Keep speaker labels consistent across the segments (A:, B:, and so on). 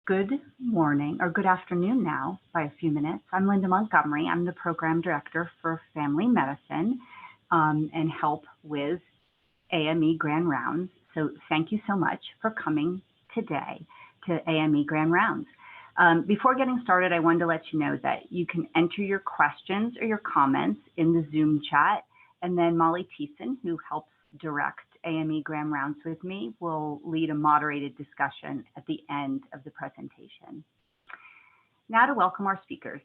A: Good morning, or good afternoon now by a few minutes. I'm Linda Montgomery. I'm the Program Director for Family Medicine and help with AME Grand Rounds. So thank you so much for coming today to AME Grand Rounds. Before getting started, I wanted to let you know that you can enter your questions or your comments in the Zoom chat, and then Molly Thiessen, who helps direct AME Grand Rounds with me, will lead a moderated discussion at the end of the presentation. Now to welcome our speakers.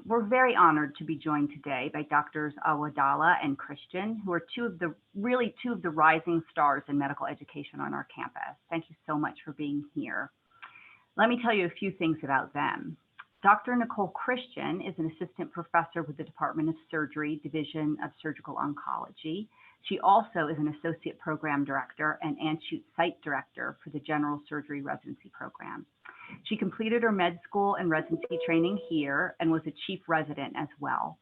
A: We're very honored to be joined today by Drs. Awadallah and Christian, who are two of the rising stars in medical education on our campus. Thank you so much for being here. Let me tell you a few things about them. Dr. Nicole Christian is an assistant professor with the Department of Surgery, Division of Surgical Oncology. She also is an associate program director and Anschutz site director for the general surgery residency program. She completed her med school and residency training here and was a chief resident as well.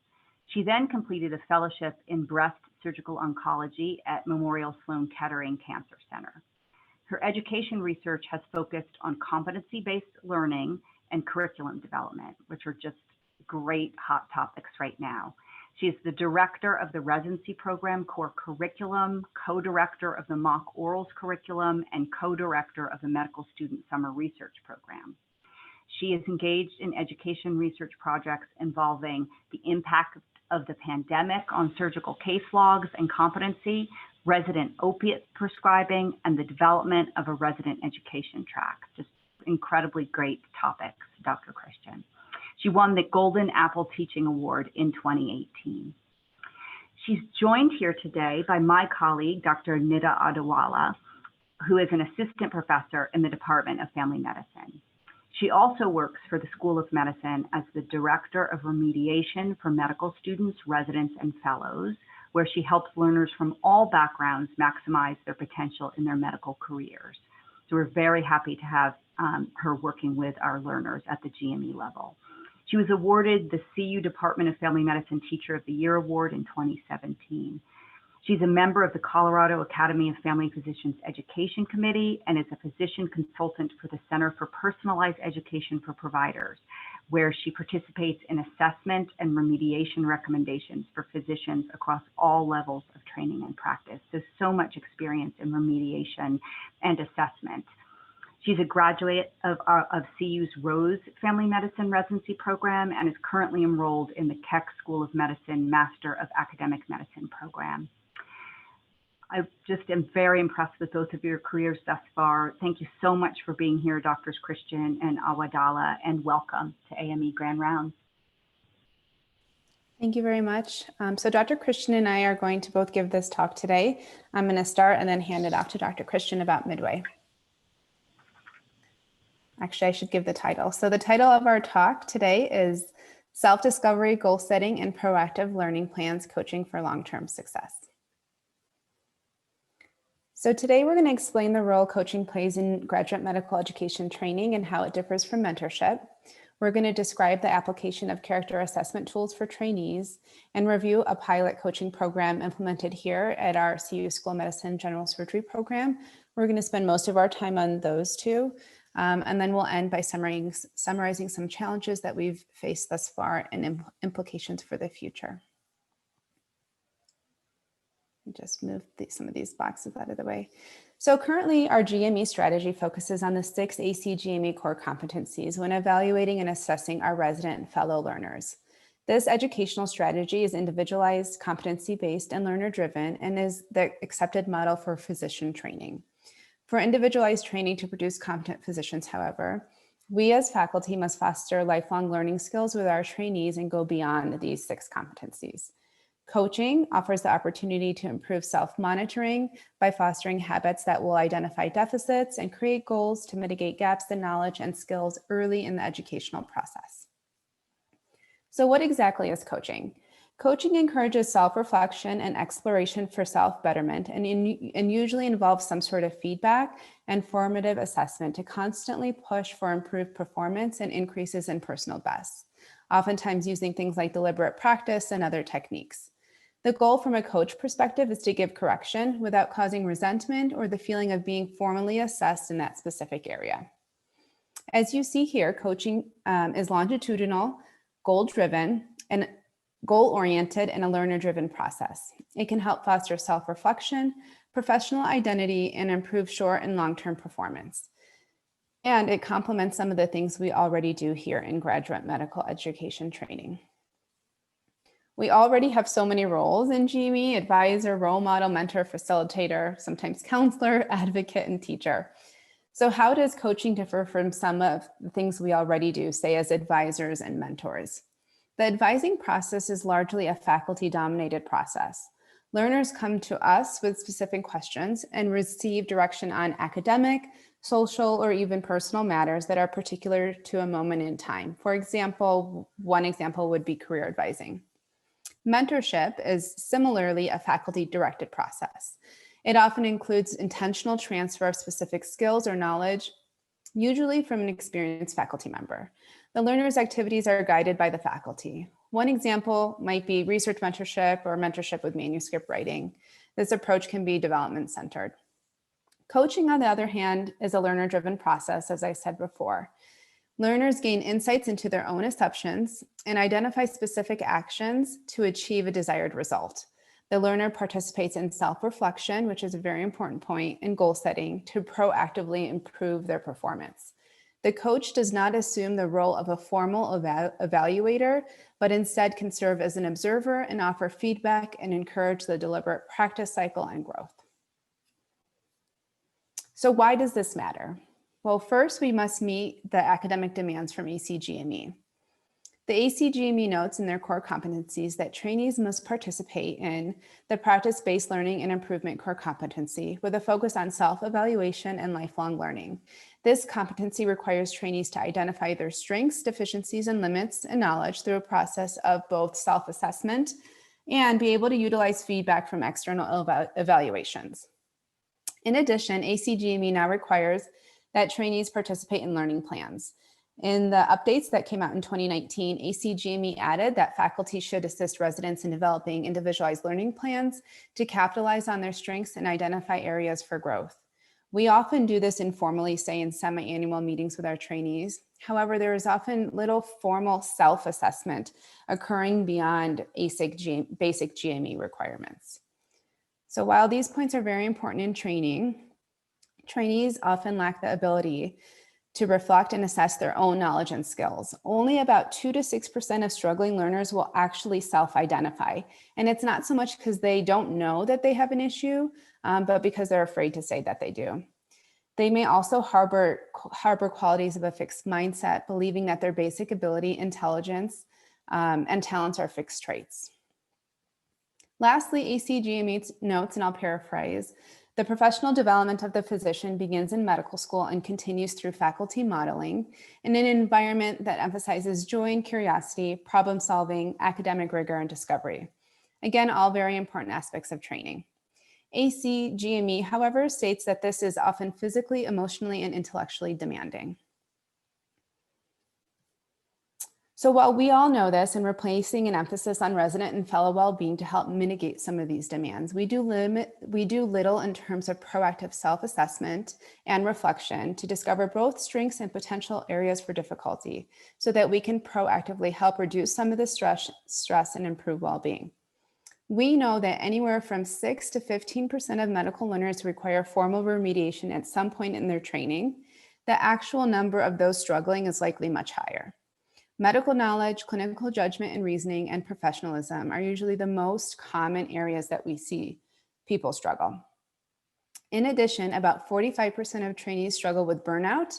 A: She then completed a fellowship in breast surgical oncology at Memorial Sloan Kettering Cancer Center. Her education research has focused on competency-based learning and curriculum development, which are just great hot topics right now. She is the director of the residency program core curriculum, co-director of the mock orals curriculum, and co-director of the medical student summer research program. She is engaged in education research projects involving the impact of the pandemic on surgical case logs and competency, resident opiate prescribing, and the development of a resident education track. Just incredibly great topics, Dr. Christian. She won the Golden Apple Teaching Award in 2018. She's joined here today by my colleague, Dr. Nida Adewala, who is an assistant professor in the Department of Family Medicine. She also works for the School of Medicine as the Director of Remediation for medical students, residents, and fellows, where she helps learners from all backgrounds maximize their potential in their medical careers. So we're very happy to have her working with our learners at the GME level. She was awarded the CU Department of Family Medicine Teacher of the Year Award in 2017. She's a member of the Colorado Academy of Family Physicians Education Committee and is a physician consultant for the Center for Personalized Education for Providers, where she participates in assessment and remediation recommendations for physicians across all levels of training and practice. So much experience in remediation and assessment. She's a graduate of CU's Rose Family Medicine Residency Program and is currently enrolled in the Keck School of Medicine Master of Academic Medicine program. I just am very impressed with both of your careers thus far. Thank you so much for being here, Drs. Christian and Awadallah, and welcome to AME Grand Rounds.
B: Thank you very much. So Dr. Christian and I are going to both give this talk today. I'm going to start and then hand it off to Dr. Christian about midway. Actually, I should give the title. So the title of our talk today is Self-Discovery, Goal Setting, and Proactive Learning Plans, Coaching for Long-Term Success. So today we're going to explain the role coaching plays in graduate medical education training and how it differs from mentorship. We're going to describe the application of character assessment tools for trainees and review a pilot coaching program implemented here at our CU School of Medicine General Surgery program. We're going to spend most of our time on those two. And then we'll end by summarizing some challenges that we've faced thus far and implications for the future. Just move some of these boxes out of the way. So currently our GME strategy focuses on the 6 ACGME core competencies when evaluating and assessing our resident and fellow learners. This educational strategy is individualized, competency-based, and learner-driven, and is the accepted model for physician training. For individualized training to produce competent physicians, however, we as faculty must foster lifelong learning skills with our trainees and go beyond these 6 competencies. Coaching offers the opportunity to improve self-monitoring by fostering habits that will identify deficits and create goals to mitigate gaps in knowledge and skills early in the educational process. So what exactly is coaching? Coaching encourages self-reflection and exploration for self-betterment and usually involves some sort of feedback and formative assessment to constantly push for improved performance and increases in personal bests, oftentimes using things like deliberate practice and other techniques. The goal from a coach perspective is to give correction without causing resentment or the feeling of being formally assessed in that specific area. As you see here, coaching is longitudinal, goal-driven, and goal-oriented, and a learner-driven process. It can help foster self-reflection, professional identity, and improve short and long-term performance. And it complements some of the things we already do here in graduate medical education training. We already have so many roles in GME: advisor, role model, mentor, facilitator, sometimes counselor, advocate, and teacher. So how does coaching differ from some of the things we already do, say as advisors and mentors? The advising process is largely a faculty-dominated process. Learners come to us with specific questions and receive direction on academic, social, or even personal matters that are particular to a moment in time. For example, one example would be career advising. Mentorship is similarly a faculty-directed process. It often includes intentional transfer of specific skills or knowledge, usually from an experienced faculty member. The learner's activities are guided by the faculty. One example might be research mentorship or mentorship with manuscript writing. This approach can be development-centered. Coaching, on the other hand, is a learner-driven process, as I said before. Learners gain insights into their own assumptions and identify specific actions to achieve a desired result. The learner participates in self-reflection, which is a very important point, and goal setting to proactively improve their performance. The coach does not assume the role of a formal evaluator, but instead can serve as an observer and offer feedback and encourage the deliberate practice cycle and growth. So why does this matter? Well, first, we must meet the academic demands from ACGME. The ACGME notes in their core competencies that trainees must participate in the practice-based learning and improvement core competency with a focus on self-evaluation and lifelong learning. This competency requires trainees to identify their strengths, deficiencies, and limits in knowledge through a process of both self-assessment and be able to utilize feedback from external evaluations. In addition, ACGME now requires that trainees participate in learning plans. In the updates that came out in 2019, ACGME added that faculty should assist residents in developing individualized learning plans to capitalize on their strengths and identify areas for growth. We often do this informally, say in semi-annual meetings with our trainees. However, there is often little formal self-assessment occurring beyond basic GME requirements. So while these points are very important in training, trainees often lack the ability to reflect and assess their own knowledge and skills. Only about 2 to 6% of struggling learners will actually self-identify. And it's not so much because they don't know that they have an issue, but because they're afraid to say that they do. They may also harbor qualities of a fixed mindset, believing that their basic ability, intelligence, and talents are fixed traits. Lastly, ACGME notes, and I'll paraphrase, the professional development of the physician begins in medical school and continues through faculty modeling in an environment that emphasizes joy and curiosity, problem solving, academic rigor, and discovery. Again, all very important aspects of training. ACGME, however, states that this is often physically, emotionally, and intellectually demanding. So while we all know this, and we're placing an emphasis on resident and fellow well-being to help mitigate some of these demands, we do little in terms of proactive self-assessment and reflection to discover both strengths and potential areas for difficulty so that we can proactively help reduce some of the stress and improve well-being. We know that anywhere from 6 to 15% of medical learners require formal remediation at some point in their training. The actual number of those struggling is likely much higher. Medical knowledge, clinical judgment and reasoning, and professionalism are usually the most common areas that we see people struggle. In addition, about 45% of trainees struggle with burnout,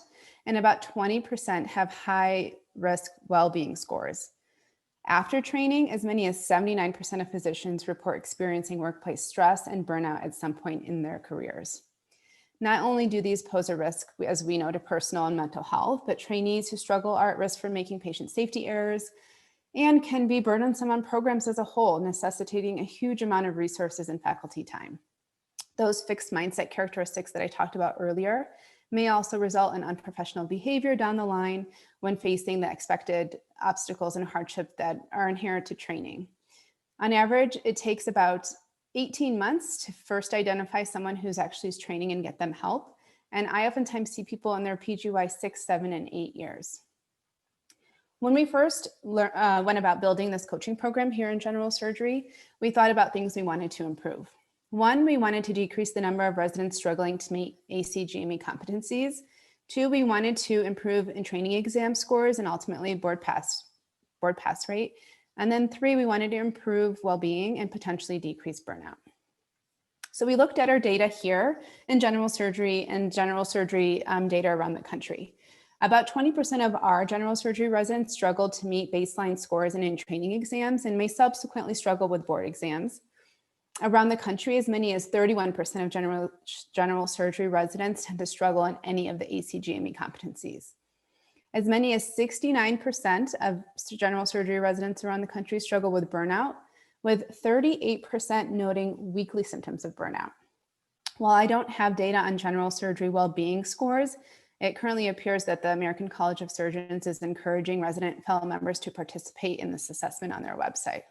B: and about 20% have high-risk well-being scores. After training, as many as 79% of physicians report experiencing workplace stress and burnout at some point in their careers. Not only do these pose a risk, as we know, to personal and mental health, but trainees who struggle are at risk for making patient safety errors and can be burdensome on programs as a whole, necessitating a huge amount of resources and faculty time. Those fixed mindset characteristics that I talked about earlier may also result in unprofessional behavior down the line when facing the expected obstacles and hardship that are inherent to training. On average, it takes about 18 months to first identify someone who's actually training and get them help. And I oftentimes see people in their PGY 6, 7, and 8 years. When we first went about building this coaching program here in general surgery, we thought about things we wanted to improve. One, we wanted to decrease the number of residents struggling to meet ACGME competencies. Two, we wanted to improve in training exam scores and ultimately board pass rate. And then three, we wanted to improve well-being and potentially decrease burnout. So we looked at our data here in general surgery and general surgery data around the country. About 20% of our general surgery residents struggled to meet baseline scores in training exams and may subsequently struggle with board exams. Around the country, as many as 31% of general surgery residents tend to struggle in any of the ACGME competencies. As many as 69% of general surgery residents around the country struggle with burnout, with 38% noting weekly symptoms of burnout. While I don't have data on general surgery well-being scores, it currently appears that the American College of Surgeons is encouraging resident fellow members to participate in this assessment on their website.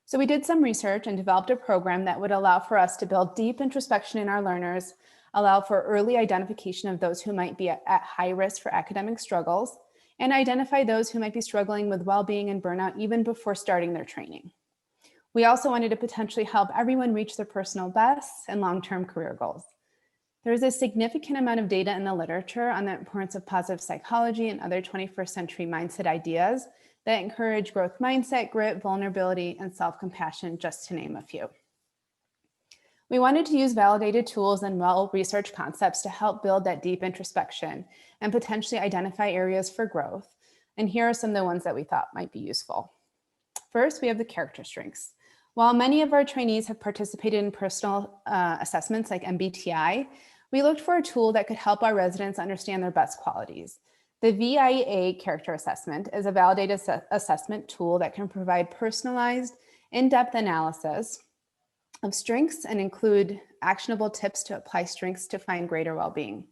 B: So we did some research and developed a program that would allow for us to build deep introspection in our learners, allow for early identification of those who might be at high risk for academic struggles, and identify those who might be struggling with well-being and burnout even before starting their training. We also wanted to potentially help everyone reach their personal bests and long-term career goals. There is a significant amount of data in the literature on the importance of positive psychology and other 21st century mindset ideas that encourage growth mindset, grit, vulnerability, and self-compassion, just to name a few. We wanted to use validated tools and well-researched concepts to help build that deep introspection and potentially identify areas for growth. And here are some of the ones that we thought might be useful. First, we have the character strengths. While many of our trainees have participated in personal assessments like MBTI, we looked for a tool that could help our residents understand their best qualities. The VIA character assessment is a validated assessment tool that can provide personalized, in-depth analysis of strengths and include actionable tips to apply strengths to find greater well-being.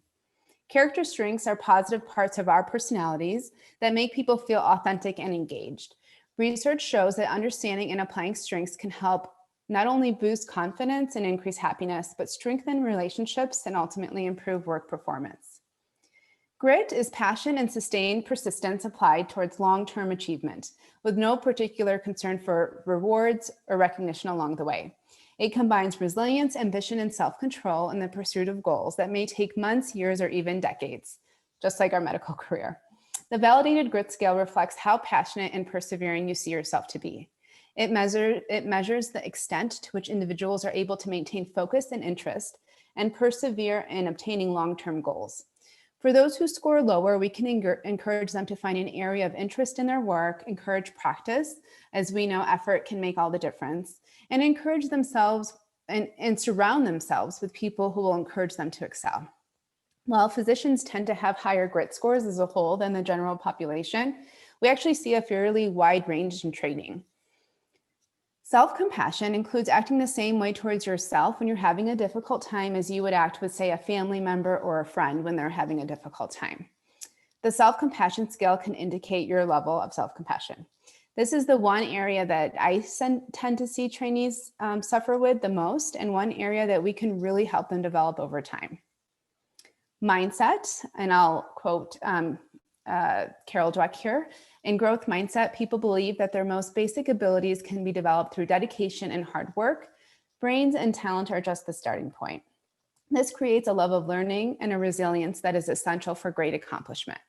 B: Character strengths are positive parts of our personalities that make people feel authentic and engaged. Research shows that understanding and applying strengths can help not only boost confidence and increase happiness, but strengthen relationships and ultimately improve work performance. Grit is passion and sustained persistence applied towards long-term achievement, with no particular concern for rewards or recognition along the way. It combines resilience, ambition, and self-control in the pursuit of goals that may take months, years, or even decades, just like our medical career. The validated grit scale reflects how passionate and persevering you see yourself to be. It measures the extent to which individuals are able to maintain focus and interest and persevere in obtaining long-term goals. For those who score lower, we can encourage them to find an area of interest in their work, encourage practice, as we know effort can make all the difference, and encourage themselves and surround themselves with people who will encourage them to excel. While physicians tend to have higher grit scores as a whole than the general population, we actually see a fairly wide range in training. Self-compassion includes acting the same way towards yourself when you're having a difficult time as you would act with, say, a family member or a friend when they're having a difficult time. The self-compassion scale can indicate your level of self-compassion. This is the one area that I tend to see trainees suffer with the most, and one area that we can really help them develop over time. Mindset, and I'll quote Carol Dweck here. In growth mindset, people believe that their most basic abilities can be developed through dedication and hard work. Brains and talent are just the starting point. This creates a love of learning and a resilience that is essential for great accomplishment.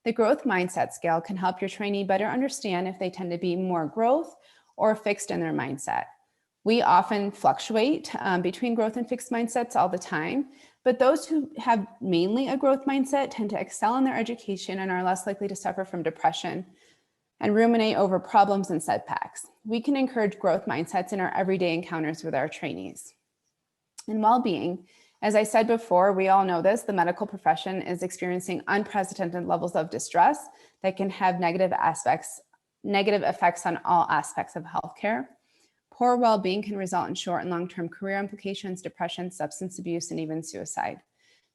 B: The growth mindset scale can help your trainee better understand if they tend to be more growth or fixed in their mindset. We often fluctuate between growth and fixed mindsets all the time, but those who have mainly a growth mindset tend to excel in their education and are less likely to suffer from depression and ruminate over problems and setbacks. We can encourage growth mindsets in our everyday encounters with our trainees. In well-being, as I said before, we all know this, the medical profession is experiencing unprecedented levels of distress that can have negative effects on all aspects of healthcare. Poor well-being can result in short and long-term career implications, depression, substance abuse, and even suicide.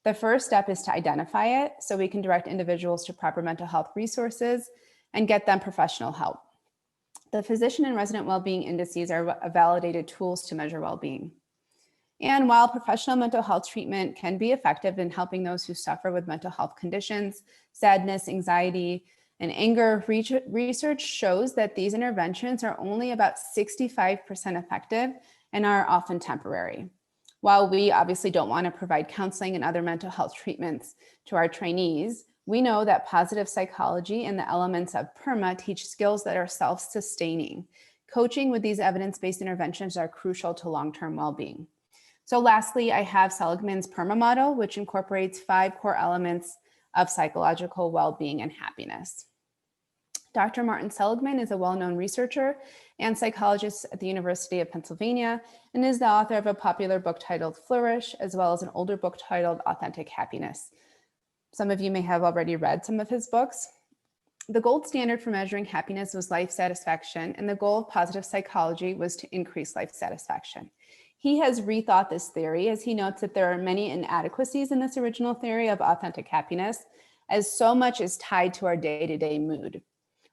B: The first step is to identify it so we can direct individuals to proper mental health resources and get them professional help. The physician and resident well-being indices are validated tools to measure well-being. And while professional mental health treatment can be effective in helping those who suffer with mental health conditions, sadness, anxiety, and anger, research shows that these interventions are only about 65% effective and are often temporary. While we obviously don't want to provide counseling and other mental health treatments to our trainees, we know that positive psychology and the elements of PERMA teach skills that are self-sustaining. Coaching with these evidence-based interventions are crucial to long-term well-being. So lastly, I have Seligman's PERMA model, which incorporates 5 core elements of psychological well-being and happiness. Dr. Martin Seligman is a well-known researcher and psychologist at the University of Pennsylvania and is the author of a popular book titled Flourish, as well as an older book titled Authentic Happiness. Some of you may have already read some of his books. The gold standard for measuring happiness was life satisfaction, and the goal of positive psychology was to increase life satisfaction. He has rethought this theory as he notes that there are many inadequacies in this original theory of authentic happiness, as so much is tied to our day-to-day mood.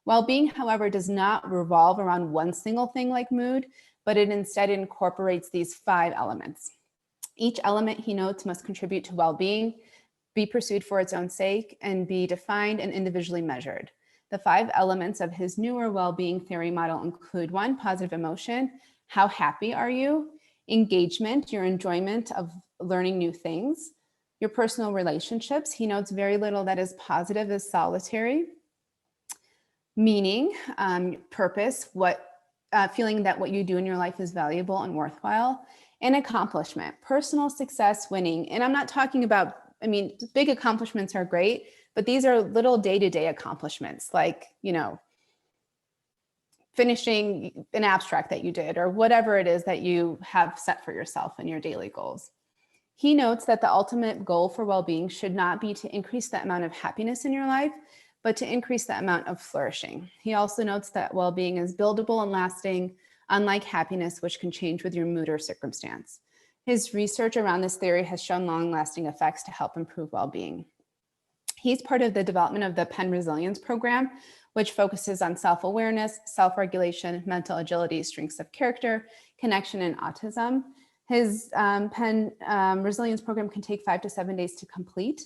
B: Well-being, however, does not revolve around one single thing like mood, but it instead incorporates these 5 elements. Each element, he notes, must contribute to well-being, be pursued for its own sake, and be defined and individually measured. The 5 elements of his newer well-being theory model include 1, positive emotion. How happy are you? Engagement, your enjoyment of learning new things. Your personal relationships. He notes very little that is positive is solitary. Meaning, purpose, feeling that what you do in your life is valuable and worthwhile. And accomplishment, personal success, winning. And I'm not talking about, big accomplishments are great, but these are little day-to-day accomplishments, like, finishing an abstract that you did or whatever it is that you have set for yourself in your daily goals. He notes that the ultimate goal for well-being should not be to increase the amount of happiness in your life, but to increase the amount of flourishing. He also notes that well-being is buildable and lasting, unlike happiness, which can change with your mood or circumstance. His research around this theory has shown long-lasting effects to help improve well-being. He's part of the development of the Penn Resilience Program, which focuses on self-awareness, self-regulation, mental agility, strengths of character, connection, and autism. His Penn Resilience Program can take 5 to 7 days to complete.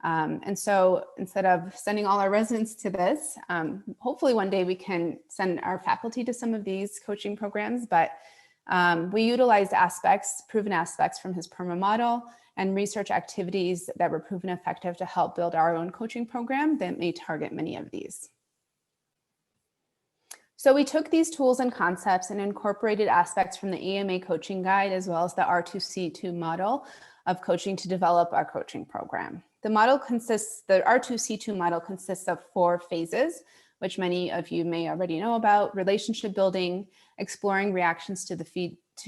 B: And so instead of sending all our residents to this, hopefully one day we can send our faculty to some of these coaching programs, but we utilized proven aspects from his PERMA model and research activities that were proven effective to help build our own coaching program that may target many of these. So we took these tools and concepts and incorporated aspects from the AMA coaching guide, as well as the R2C2 model of coaching to develop our coaching program. The R2C2 model consists of 4 phases, which many of you may already know about: relationship building, exploring reactions to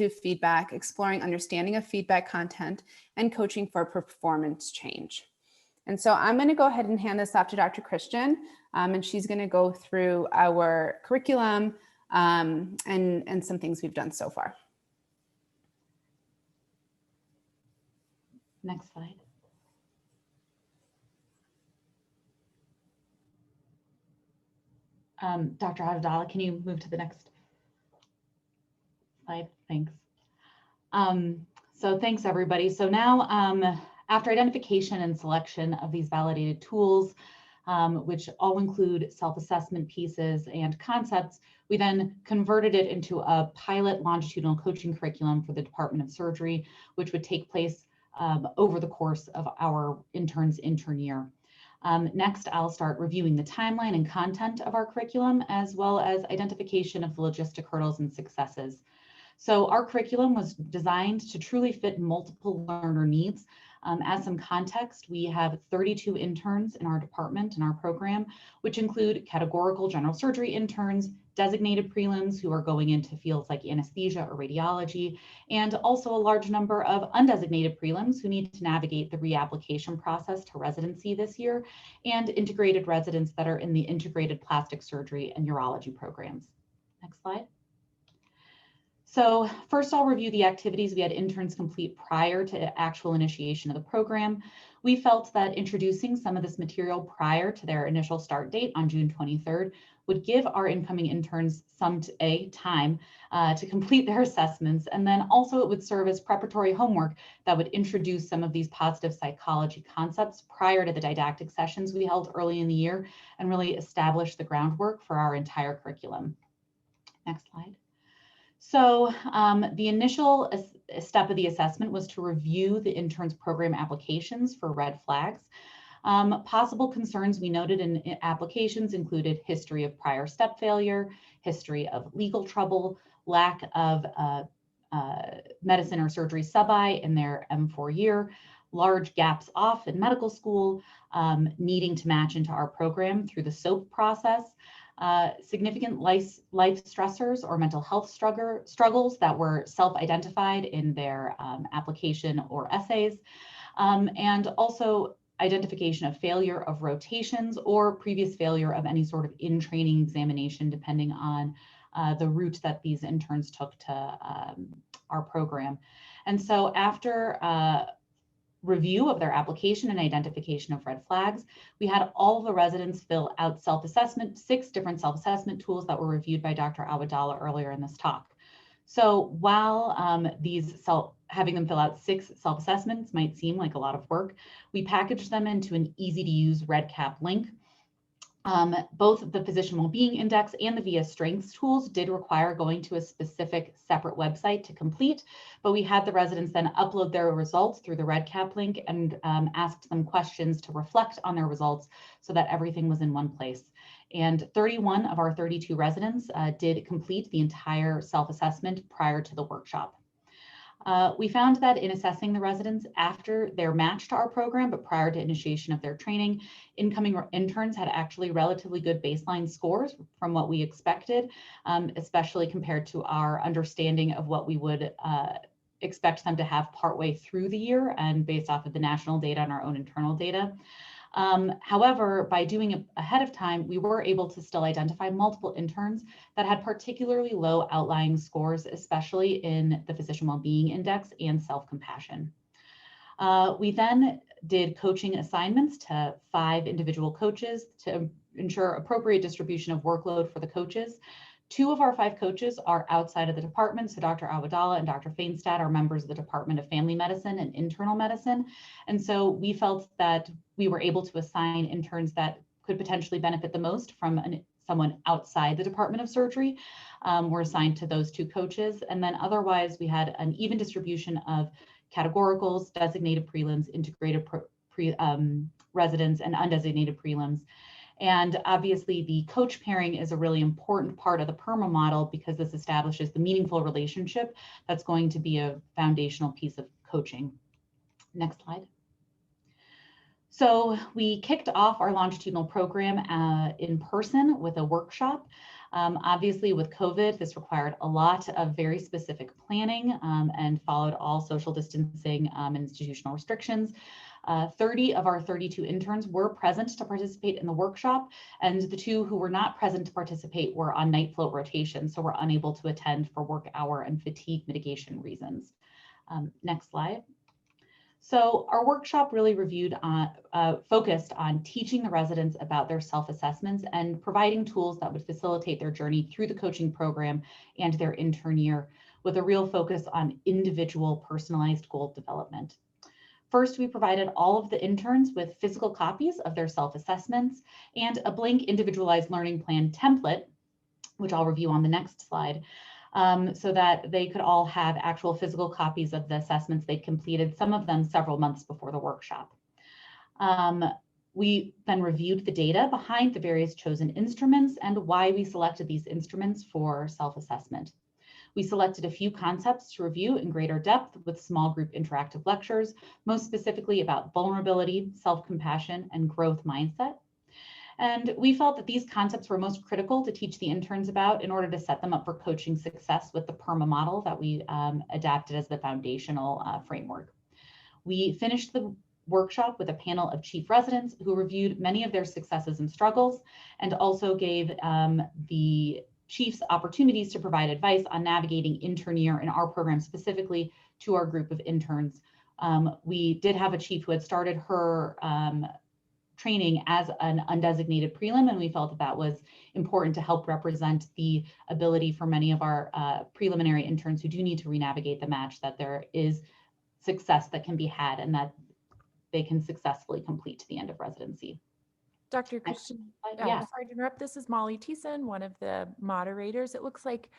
B: feedback, exploring understanding of feedback content, and coaching for performance change. And so I'm going to go ahead and hand this off to Dr. Christian, and she's going to go through our curriculum and some things we've done so far.
C: Next slide. Dr. Abdallah, can you move to the next slide? Thanks. So thanks, everybody. So now, after identification and selection of these validated tools, which all include self-assessment pieces and concepts, we then converted it into a pilot longitudinal coaching curriculum for the Department of Surgery, which would take place over the course of our intern year. Next, I'll start reviewing the timeline and content of our curriculum, as well as identification of the logistic hurdles and successes. So our curriculum was designed to truly fit multiple learner needs. As some context, we have 32 interns in our department and our program, which include categorical general surgery interns, designated prelims who are going into fields like anesthesia or radiology, and also a large number of undesignated prelims who need to navigate the reapplication process to residency this year, and integrated residents that are in the integrated plastic surgery and urology programs. Next slide. So first, I'll review the activities we had interns complete prior to actual initiation of the program. We felt that introducing some of this material prior to their initial start date on June 23rd would give our incoming interns some time to complete their assessments, and then also it would serve as preparatory homework that would introduce some of these positive psychology concepts prior to the didactic sessions we held early in the year and really establish the groundwork for our entire curriculum. Next slide. So the initial step of the assessment was to review the interns program applications for red flags. Possible concerns we noted in applications included history of prior step failure, history of legal trouble, lack of medicine or surgery sub-I in their M4 year, large gaps off in medical school, needing to match into our program through the SOAP process, significant life stressors or mental health struggles that were self-identified in their application or essays, and also identification of failure of rotations or previous failure of any sort of in-training examination, depending on the route that these interns took to our program. And so after review of their application and identification of red flags, we had all of the residents fill out self-assessment, 6 different self-assessment tools that were reviewed by Dr. Awadallah earlier in this talk. So while having them fill out 6 self-assessments might seem like a lot of work, we packaged them into an easy-to-use REDCap link. Both the Physician Wellbeing Index and the VIA Strengths tools did require going to a specific separate website to complete, but we had the residents then upload their results through the REDCap link and asked them questions to reflect on their results so that everything was in one place. And 31 of our 32 residents did complete the entire self-assessment prior to the workshop. We found that in assessing the residents after they're matched to our program, but prior to initiation of their training, incoming interns had actually relatively good baseline scores from what we expected, especially compared to our understanding of what we would expect them to have partway through the year and based off of the national data and our own internal data. However, by doing it ahead of time, we were able to still identify multiple interns that had particularly low outlying scores, especially in the Physician Wellbeing Index and self-compassion. We then did coaching assignments to 5 individual coaches to ensure appropriate distribution of workload for the coaches. 2 of our 5 coaches are outside of the department. So Dr. Awadallah and Dr. Feinstadt are members of the Department of Family Medicine and Internal Medicine. And so we felt that we were able to assign interns that could potentially benefit the most from someone outside the Department of Surgery. Were assigned to those 2 coaches. And then otherwise we had an even distribution of categoricals, designated prelims, integrated residents, and undesignated prelims. And obviously the coach pairing is a really important part of the PERMA model because this establishes the meaningful relationship that's going to be a foundational piece of coaching. Next slide. So we kicked off our longitudinal program in person with a workshop. Obviously with COVID, this required a lot of very specific planning and followed all social distancing and institutional restrictions. 30 of our 32 interns were present to participate in the workshop, and the 2 who were not present to participate were on night float rotation, so were unable to attend for work hour and fatigue mitigation reasons. Next slide. So our workshop really focused on teaching the residents about their self-assessments and providing tools that would facilitate their journey through the coaching program and their intern year with a real focus on individual personalized goal development. First, we provided all of the interns with physical copies of their self-assessments and a blank individualized learning plan template, which I'll review on the next slide, so that they could all have actual physical copies of the assessments they'd completed, some of them several months before the workshop. We then reviewed the data behind the various chosen instruments and why we selected these instruments for self-assessment. We selected a few concepts to review in greater depth with small group interactive lectures, most specifically about vulnerability, self-compassion, and growth mindset. And we felt that these concepts were most critical to teach the interns about in order to set them up for coaching success with the PERMA model that we adapted as the foundational framework. We finished the workshop with a panel of chief residents who reviewed many of their successes and struggles and also gave the chiefs opportunities to provide advice on navigating intern year in our program specifically to our group of interns. We did have a chief who had started her training as an undesignated prelim, and we felt that that was important to help represent the ability for many of our preliminary interns who do need to renavigate the match, that there is success that can be had and that they can successfully complete to the end of residency.
D: Dr. Christian,
C: yeah.
D: sorry to interrupt. This is Molly Thiessen, one of the moderators. It looks like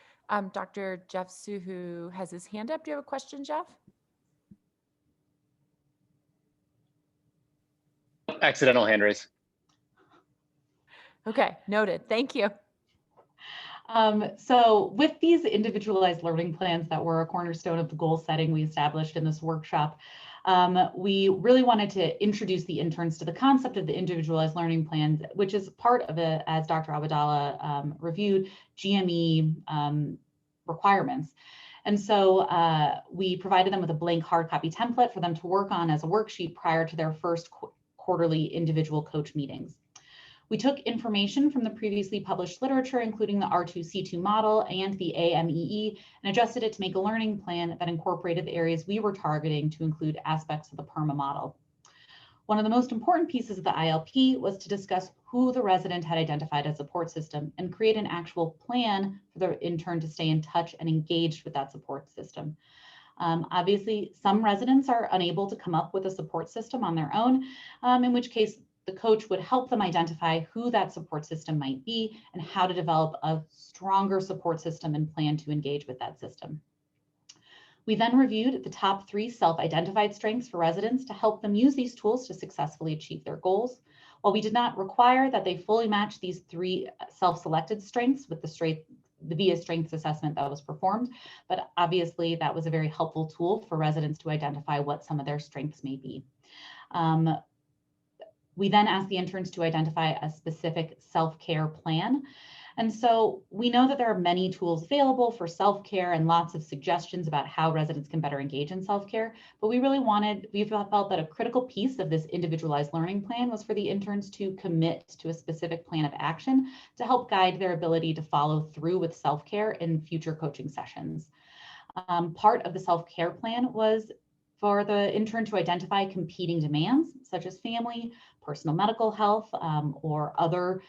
D: Dr. Jeff Suhu has his hand up. Do you have a question, Jeff?
E: Accidental hand raise.
D: Okay, noted. Thank you.
C: So with these individualized learning plans that were a cornerstone of the goal setting we established in this workshop, we really wanted to introduce the interns to the concept of the individualized learning plans, which is part of it, as Dr. Abdallah reviewed, GME requirements. And so we provided them with a blank hard copy template for them to work on as a worksheet prior to their first quarterly individual coach meetings. We took information from the previously published literature, including the R2C2 model and the AMEE, and adjusted it to make a learning plan that incorporated the areas we were targeting to include aspects of the PERMA model. One of the most important pieces of the ILP was to discuss who the resident had identified as support system and create an actual plan for the intern to stay in touch and engaged with that support system. Obviously, some residents are unable to come up with a support system on their own, in which case the coach would help them identify who that support system might be and how to develop a stronger support system and plan to engage with that system. We then reviewed the top 3 self-identified strengths for residents to help them use these tools to successfully achieve their goals. While we did not require that they fully match these 3 self-selected strengths with the VIA strengths assessment that was performed, but obviously that was a very helpful tool for residents to identify what some of their strengths may be. We then asked the interns to identify a specific self-care plan. And so we know that there are many tools available for self-care and lots of suggestions about how residents can better engage in self-care, but we felt that a critical piece of this individualized learning plan was for the interns to commit to a specific plan of action to help guide their ability to follow through with self-care in future coaching sessions. Part of the self-care plan was for the intern to identify competing demands, such as family, personal medical health, or other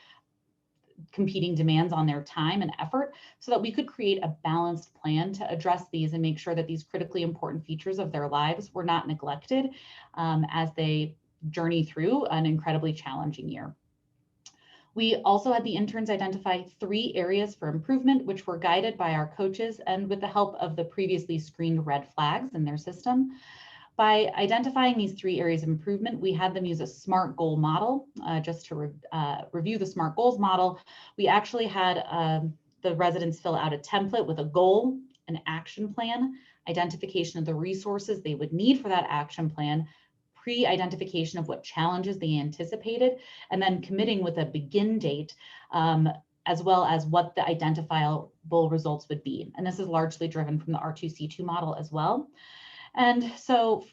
C: competing demands on their time and effort, so that we could create a balanced plan to address these and make sure that these critically important features of their lives were not neglected as they journey through an incredibly challenging year. We also had the interns identify 3 areas for improvement, which were guided by our coaches and with the help of the previously screened red flags in their system. By identifying these 3 areas of improvement, we had them use a SMART goal model. Just to review the SMART goals model, we actually had the residents fill out a template with a goal, an action plan, identification of the resources they would need for that action plan, pre-identification of what challenges they anticipated, and then committing with a begin date, as well as what the identifiable results would be. And this is largely driven from the R2C2 model as well. And so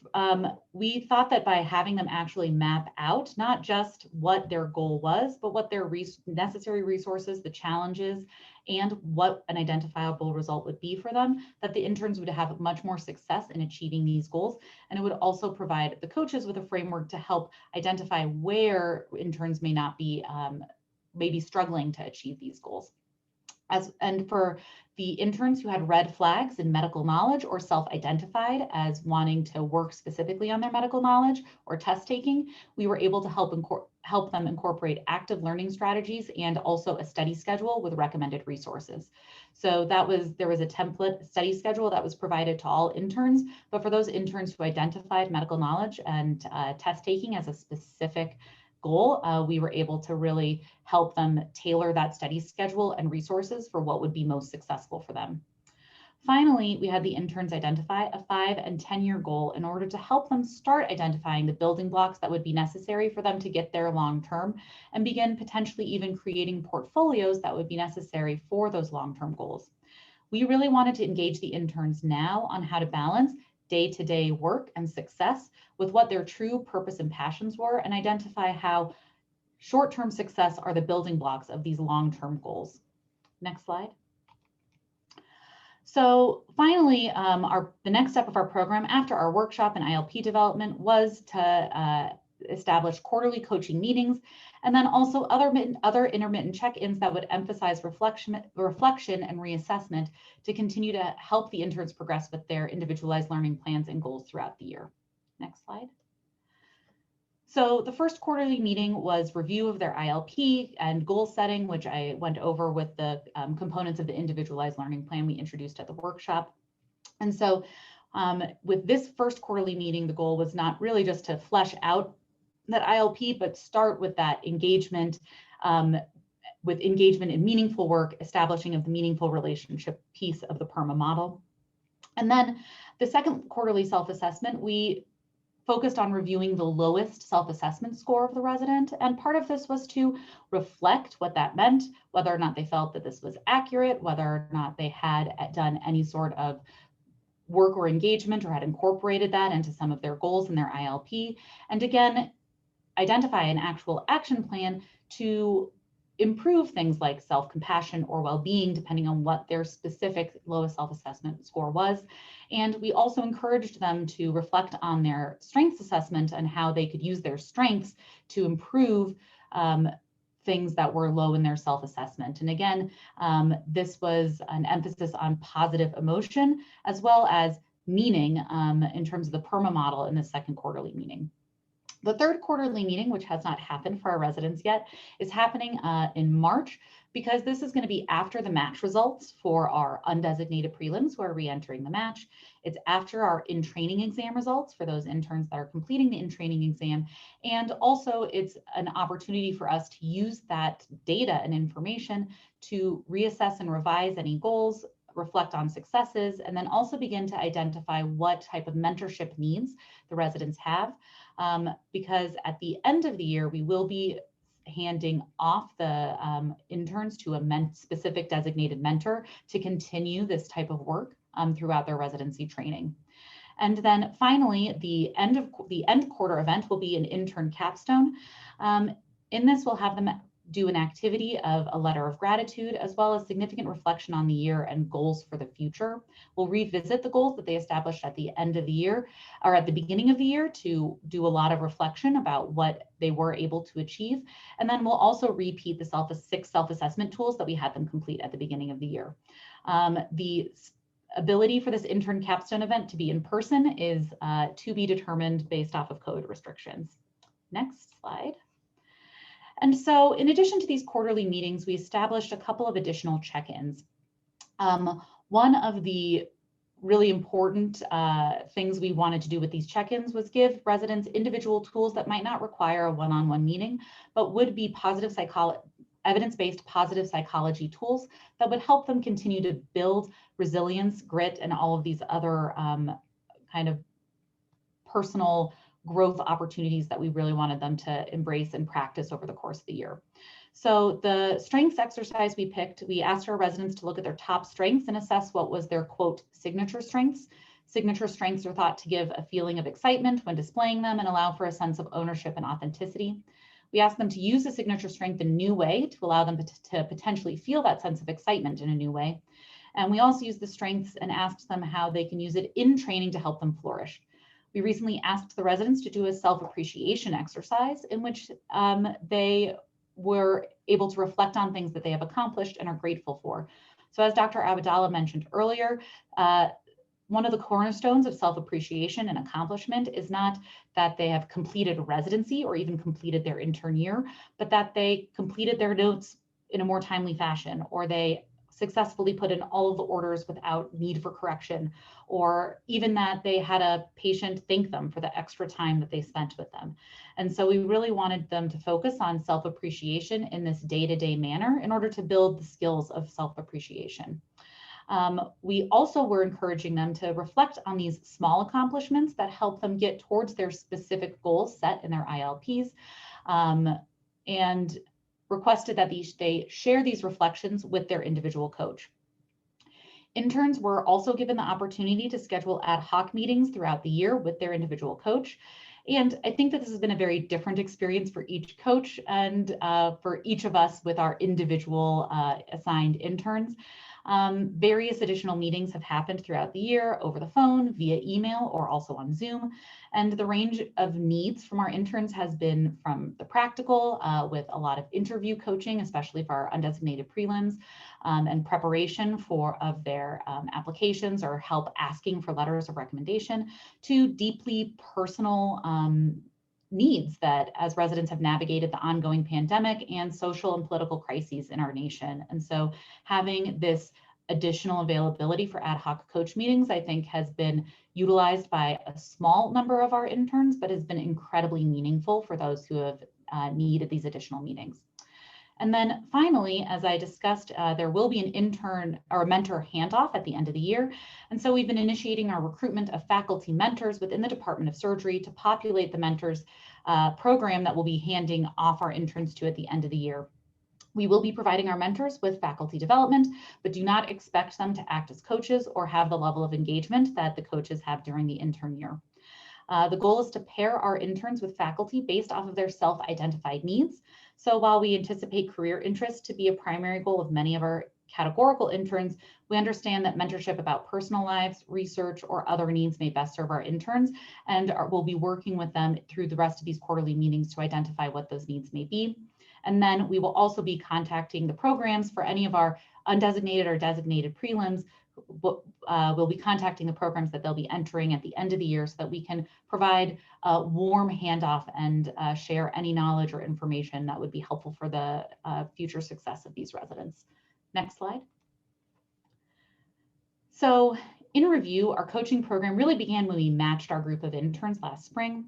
C: we thought that by having them actually map out not just what their goal was, but what their necessary resources, the challenges, and what an identifiable result would be for them, that the interns would have much more success in achieving these goals. And it would also provide the coaches with a framework to help identify where interns may not be, maybe struggling to achieve these goals. And for the interns who had red flags in medical knowledge or self-identified as wanting to work specifically on their medical knowledge or test taking, we were able to help them incorporate active learning strategies and also a study schedule with recommended resources. So there was a template study schedule that was provided to all interns, but for those interns who identified medical knowledge and test taking as a specific goal, we were able to really help them tailor that study schedule and resources for what would be most successful for them. Finally, we had the interns identify a 5- and 10-year goal in order to help them start identifying the building blocks that would be necessary for them to get there long-term and begin potentially even creating portfolios that would be necessary for those long-term goals. We really wanted to engage the interns now on how to balance day-to-day work and success with what their true purpose and passions were, and identify how short-term success are the building blocks of these long-term goals. Next slide. So finally, the next step of our program after our workshop and ILP development was to establish quarterly coaching meetings, and then also other intermittent check-ins that would emphasize reflection and reassessment to continue to help the interns progress with their individualized learning plans and goals throughout the year. Next slide. So the first quarterly meeting was review of their ILP and goal setting, which I went over with the components of the individualized learning plan we introduced at the workshop. And so with this first quarterly meeting, the goal was not really just to flesh out that ILP, but start with that engagement, with engagement in meaningful work, establishing of the meaningful relationship piece of the PERMA model. And then the second quarterly self-assessment, we focused on reviewing the lowest self-assessment score of the resident. And part of this was to reflect what that meant, whether or not they felt that this was accurate, whether or not they had done any sort of work or engagement or had incorporated that into some of their goals in their ILP. And again, identify an actual action plan to improve things like self-compassion or well-being, depending on what their specific lowest self-assessment score was. And we also encouraged them to reflect on their strengths assessment and how they could use their strengths to improve things that were low in their self-assessment. And again, this was an emphasis on positive emotion as well as meaning in terms of the PERMA model in the second quarterly meeting. The third quarterly meeting, which has not happened for our residents yet, is happening in March, because this is going to be after the match results for our undesignated prelims who are re-entering the match. It's after our in-training exam results for those interns that are completing the in-training exam. And also it's an opportunity for us to use that data and information to reassess and revise any goals, reflect on successes, and then also begin to identify what type of mentorship needs the residents have. Because at the end of the year, we will be handing off the interns to a specific designated mentor to continue this type of work throughout their residency training. And then finally, the end quarter event will be an intern capstone. In this, we'll have them do an activity of a letter of gratitude, as well as significant reflection on the year and goals for the future. We'll revisit the goals that they established at the end of the year or at the beginning of the year to do a lot of reflection about what they were able to achieve. And then we'll also repeat the 6 self-assessment tools that we had them complete at the beginning of the year. The ability for this intern capstone event to be in person is to be determined based off of COVID restrictions. Next slide. And so in addition to these quarterly meetings, we established a couple of additional check-ins. One of the really important things we wanted to do with these check-ins was give residents individual tools that might not require a one-on-one meeting, but would be evidence-based positive psychology tools that would help them continue to build resilience, grit, and all of these other kind of personal growth opportunities that we really wanted them to embrace and practice over the course of the year. So the strengths exercise we picked, we asked our residents to look at their top strengths and assess what was their, quote, signature strengths. Signature strengths are thought to give a feeling of excitement when displaying them and allow for a sense of ownership and authenticity. We asked them to use a signature strength in a new way to allow them to potentially feel that sense of excitement in a new way. And we also used the strengths and asked them how they can use it in training to help them flourish. We recently asked the residents to do a self-appreciation exercise in which they were able to reflect on things that they have accomplished and are grateful for. So as Dr. Abdallah mentioned earlier, one of the cornerstones of self-appreciation and accomplishment is not that they have completed residency or even completed their intern year, but that they completed their notes in a more timely fashion, or they successfully put in all of the orders without need for correction, or even that they had a patient thank them for the extra time that they spent with them. And so we really wanted them to focus on self-appreciation in this day-to-day manner in order to build the skills of self-appreciation. We also were encouraging them to reflect on these small accomplishments that help them get towards their specific goals set in their ILPs, and requested that they share these reflections with their individual coach. Interns were also given the opportunity to schedule ad hoc meetings throughout the year with their individual coach. And I think that this has been a very different experience for each coach and for each of us with our individual assigned interns. Various additional meetings have happened throughout the year over the phone, via email, or also on Zoom. And the range of needs from our interns has been from the practical, with a lot of interview coaching, especially for our undesignated prelims, and preparation of their applications or help asking for letters of recommendation, to deeply personal needs that as residents have navigated the ongoing pandemic and social and political crises in our nation. And so having this additional availability for ad hoc coach meetings, I think, has been utilized by a small number of our interns, but has been incredibly meaningful for those who have needed these additional meetings. And then finally, as I discussed, there will be an intern or mentor handoff at the end of the year. And so we've been initiating our recruitment of faculty mentors within the Department of Surgery to populate the mentors program that we'll be handing off our interns to at the end of the year. We will be providing our mentors with faculty development, but do not expect them to act as coaches or have the level of engagement that the coaches have during the intern year. The goal is to pair our interns with faculty based off of their self-identified needs. So while we anticipate career interest to be a primary goal of many of our categorical interns, we understand that mentorship about personal lives, research, or other needs may best serve our interns, and we'll be working with them through the rest of these quarterly meetings to identify what those needs may be. And then we will also be contacting the programs for any of our undesignated or designated prelims. We'll be contacting the programs that they'll be entering at the end of the year so that we can provide a warm handoff and share any knowledge or information that would be helpful for the future success of these residents. Next slide. So in review, our coaching program really began when we matched our group of interns last spring.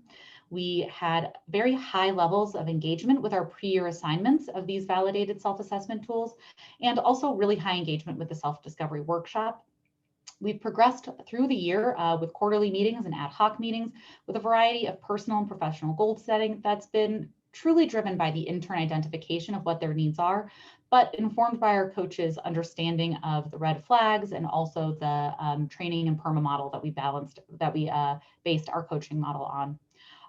C: We had very high levels of engagement with our pre-year assignments of these validated self-assessment tools, and also really high engagement with the self-discovery workshop. We've progressed through the year with quarterly meetings and ad hoc meetings with a variety of personal and professional goal setting that's been truly driven by the intern identification of what their needs are, but informed by our coaches' understanding of the red flags and also the training and PERMA model that we based our coaching model on.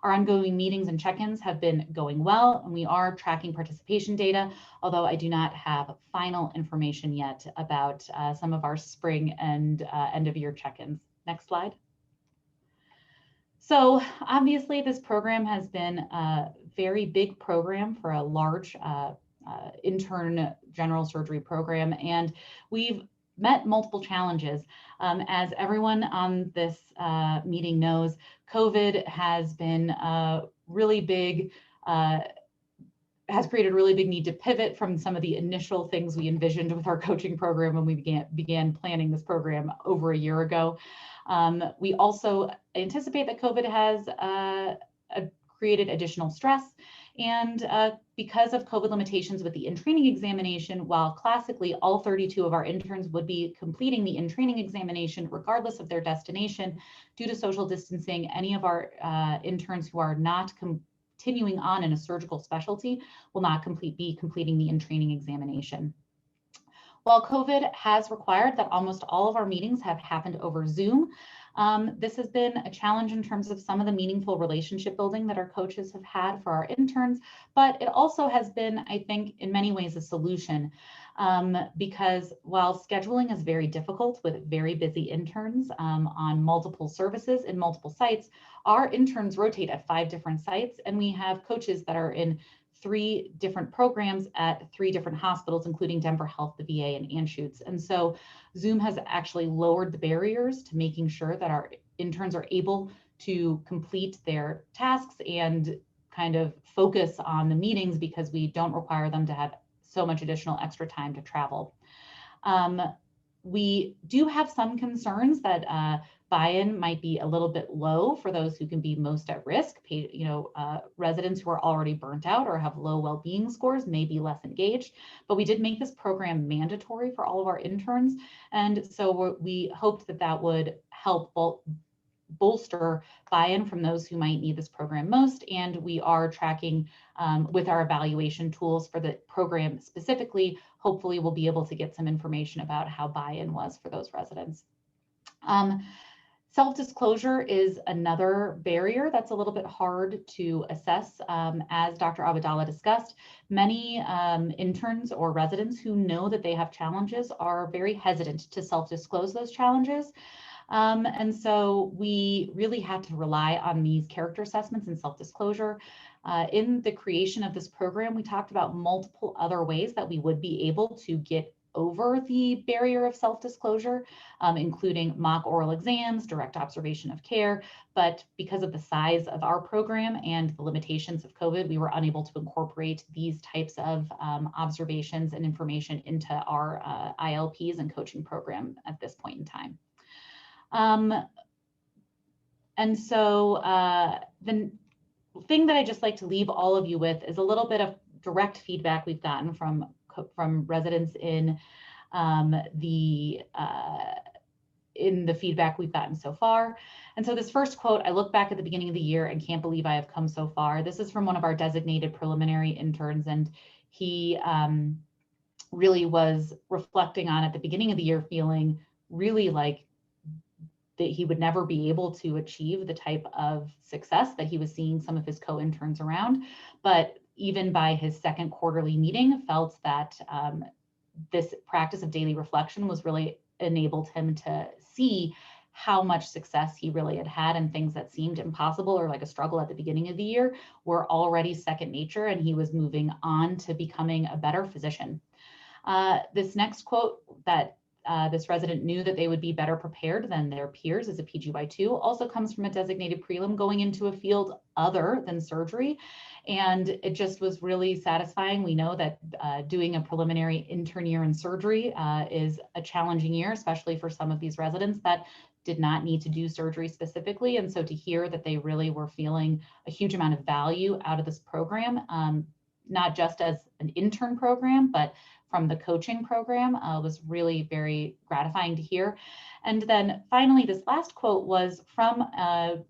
C: Our ongoing meetings and check-ins have been going well, and we are tracking participation data, although I do not have final information yet about some of our spring and end of year check-ins. Next slide. So obviously this program has been a very big program for a large intern general surgery program, and we've met multiple challenges. As everyone on this meeting knows, COVID has been really big, has created a really big need to pivot from some of the initial things we envisioned with our coaching program when we began planning this program over a year ago. We also anticipate that COVID has created additional stress. And because of COVID limitations with the in-training examination, while classically all 32 of our interns would be completing the in-training examination regardless of their destination, due to social distancing, any of our interns who are not continuing on in a surgical specialty will not be completing the in-training examination. While COVID has required that almost all of our meetings have happened over Zoom, this has been a challenge in terms of some of the meaningful relationship building that our coaches have had for our interns, but it also has been, I think, in many ways a solution, because while scheduling is very difficult with very busy interns on multiple services in multiple sites, our interns rotate at 5 different sites, and we have coaches that are in 3 different programs at 3 different hospitals, including Denver Health, the VA, and Anschutz. And so Zoom has actually lowered the barriers to making sure that our interns are able to complete their tasks and kind of focus on the meetings because we don't require them to have so much additional extra time to travel. We do have some concerns that buy-in might be a little bit low for those who can be most at risk. Residents who are already burnt out or have low well-being scores may be less engaged, but we did make this program mandatory for all of our interns. And so we hoped that that would help bolster buy-in from those who might need this program most. And we are tracking with our evaluation tools for the program specifically. Hopefully we'll be able to get some information about how buy-in was for those residents. Self-disclosure is another barrier that's a little bit hard to assess. As Dr. Abdallah discussed, many interns or residents who know that they have challenges are very hesitant to self-disclose those challenges. And so we really had to rely on these character assessments and self-disclosure. In the creation of this program, we talked about multiple other ways that we would be able to get over the barrier of self-disclosure, including mock oral exams, direct observation of care. But because of the size of our program and the limitations of COVID, we were unable to incorporate these types of observations and information into our ILPs and coaching program at this point in time. And so the thing that I just like to leave all of you with is a little bit of direct feedback we've gotten from residents in the feedback we've gotten so far. And so this first quote, "I look back at the beginning of the year and can't believe I have come so far." This is from one of our designated preliminary interns, and he really was reflecting on at the beginning of the year, feeling really like that he would never be able to achieve the type of success that he was seeing some of his co-interns around. But even by his second quarterly meeting, felt that this practice of daily reflection was really enabled him to see how much success he really had had, and things that seemed impossible or like a struggle at the beginning of the year were already second nature, and he was moving on to becoming a better physician. This next quote, that this resident knew that they would be better prepared than their peers as a PGY2, also comes from a designated prelim going into a field other than surgery. And it just was really satisfying. We know that doing a preliminary intern year in surgery is a challenging year, especially for some of these residents that did not need to do surgery specifically. And so to hear that they really were feeling a huge amount of value out of this program, not just as an intern program, but from the coaching program, was really very gratifying to hear. And then finally, this last quote was from a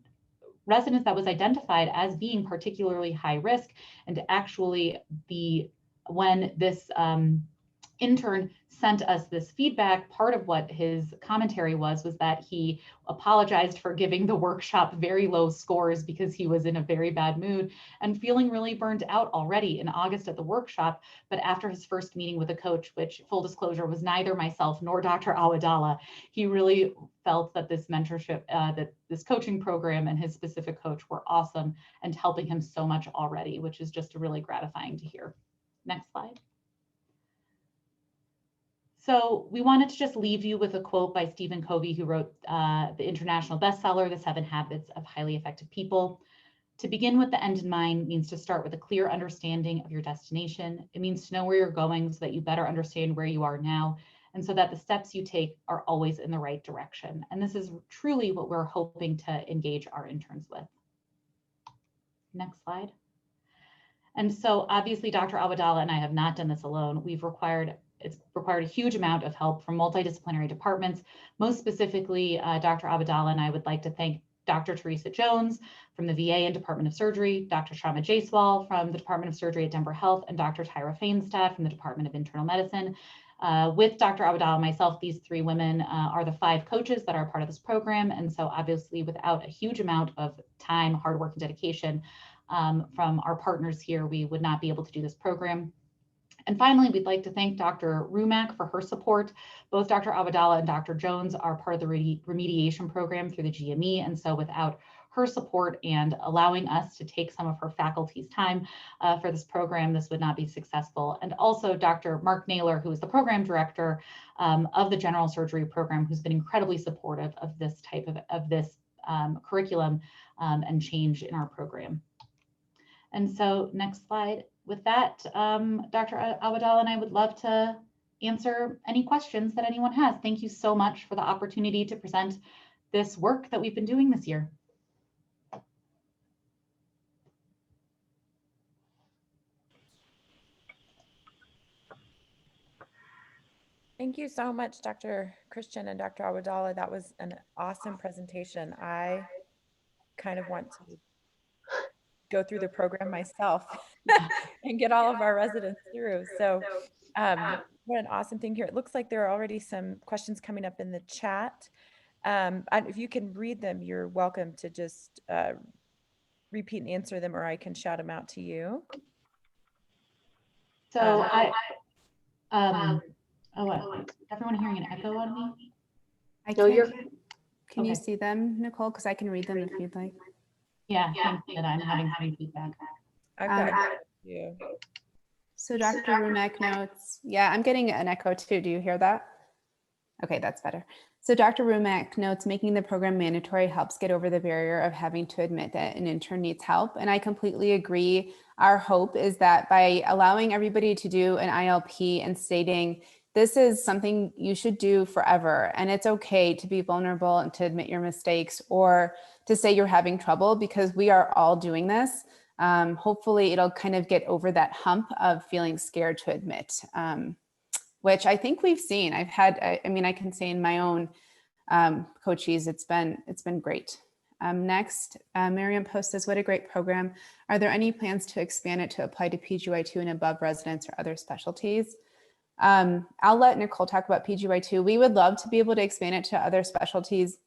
C: resident that was identified as being particularly high risk, and actually when this intern sent us this feedback, part of what his commentary was that he apologized for giving the workshop very low scores because he was in a very bad mood and feeling really burned out already in August at the workshop. But after his first meeting with a coach, which, full disclosure, was neither myself nor Dr. Awadallah, he really felt that this mentorship, that this coaching program and his specific coach were awesome and helping him so much already, which is just really gratifying to hear. Next slide. So we wanted to just leave you with a quote by Stephen Covey, who wrote the international bestseller, The 7 Habits of Highly Effective People. "To begin with the end in mind means to start with a clear understanding of your destination. It means to know where you're going so that you better understand where you are now, and so that the steps you take are always in the right direction." And this is truly what we're hoping to engage our interns with. Next slide. And so obviously Dr. Awadallah and I have not done this alone. It's required a huge amount of help from multidisciplinary departments. Most specifically, Dr. Awadallah and I would like to thank Dr. Teresa Jones from the VA and Department of Surgery, Dr. Sharma Jaiswal from the Department of Surgery at Denver Health, and Dr. Tyra Fainstad from the Department of Internal Medicine. With Dr. Awadallah and myself, these 3 women are the 5 coaches that are part of this program. And so obviously without a huge amount of time, hard work, and dedication from our partners here, we would not be able to do this program. And finally, we'd like to thank Dr. Rumack for her support. Both Dr. Awadallah and Dr. Jones are part of the remediation program through the GME. And so without her support and allowing us to take some of her faculty's time for this program, this would not be successful. And also Dr. Mark Naylor, who is the program director of the general surgery program, who's been incredibly supportive of this type of this curriculum and change in our program. And so next slide. With that, Dr. Awadallah and I would love to answer any questions that anyone has. Thank you so much for the opportunity to present this work that we've been doing this year.
D: Thank you so much, Dr. Christian and Dr. Awadallah. That was an awesome presentation. I kind of want to go through the program myself and get all of our residents through. So what an awesome thing here. It looks like there are already some questions coming up in the chat. If you can read them, you're welcome to just repeat and answer them, or I can shout them out to you.
C: So what? Is everyone hearing an echo on me?
B: No, you're. Can
C: Okay.
B: you see them, Nicole? Because I can read them if you'd like.
C: Yeah, I think that I'm having feedback.
D: I've got you.
B: So Dr. Rumek notes, yeah, I'm getting an echo too. Do you hear that? Okay, that's better. So Dr. Rumek notes, making the program mandatory helps get over the barrier of having to admit that an intern needs help. And I completely agree. Our hope is that by allowing everybody to do an ILP and stating, this is something you should do forever, and it's okay to be vulnerable and to admit your mistakes or to say you're having trouble, because we are all doing this. Hopefully it'll kind of get over that hump of feeling scared to admit, which I think we've seen. I've had, I mean, I can say in my own coachees, it's been great. Next, Miriam Post says, what a great program. Are there any plans to expand it to apply to PGY2 and above residents or other specialties? I'll let Nicole talk about PGY2. We would love to be able to expand it to other specialties.